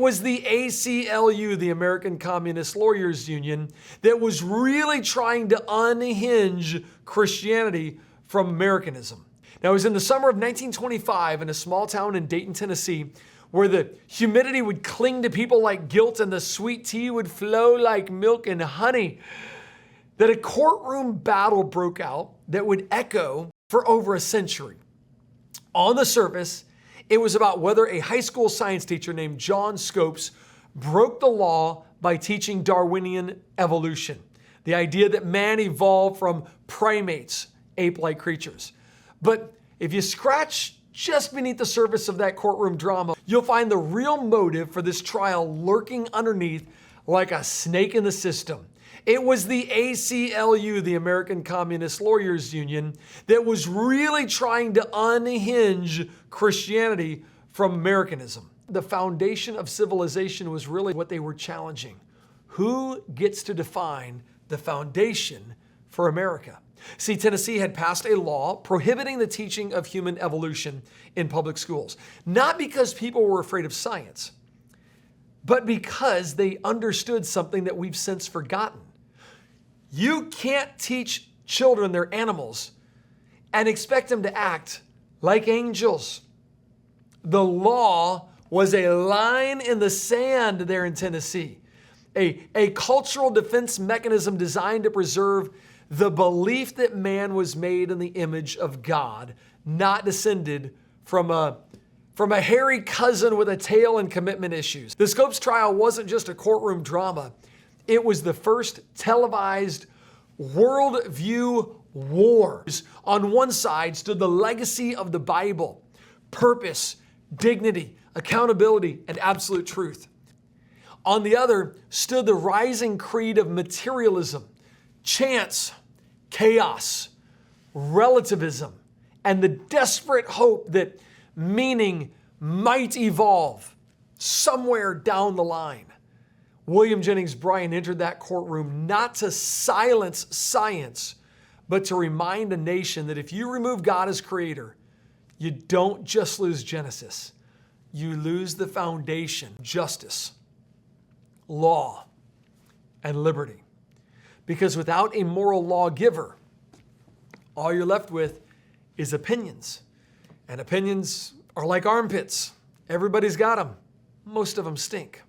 was the ACLU, the American Communist Lawyers Union, that was really trying to unhinge Christianity from Americanism. Now, it was in the summer of 1925 in a small town in Dayton, Tennessee, where the humidity would cling to people like guilt and the sweet tea would flow like milk and honey, that a courtroom battle broke out that would echo for over a century. On the surface, it was about whether a high school science teacher named John Scopes broke the law by teaching Darwinian evolution, the idea that man evolved from primates, ape-like creatures. But if you scratch just beneath the surface of that courtroom drama, you'll find the real motive for this trial lurking underneath like a snake in the system. It was the ACLU, the American Communist Lawyers Union, that was really trying to unhinge Christianity from Americanism. The foundation of civilization was really what they were challenging. Who gets to define the foundation for America? See, Tennessee had passed a law prohibiting the teaching of human evolution in public schools, not because people were afraid of science, but because they understood something that we've since forgotten. You can't teach children they're animals and expect them to act like angels. The law was a line in the sand there in Tennessee, a cultural defense mechanism designed to preserve the belief that man was made in the image of God, not descended from a hairy cousin with a tail and commitment issues. The Scopes trial wasn't just a courtroom drama. It was the first televised worldview wars. On one side stood the legacy of the Bible, purpose, dignity, accountability, and absolute truth. On the other stood the rising creed of materialism, chance, chaos, relativism, and the desperate hope that meaning might evolve somewhere down the line. William Jennings Bryan entered that courtroom not to silence science, but to remind a nation that if you remove God as creator, you don't just lose Genesis, you lose the foundation, justice, law, and liberty. Because without a moral lawgiver, all you're left with is opinions. And opinions are like armpits. Everybody's got them. Most of them stink.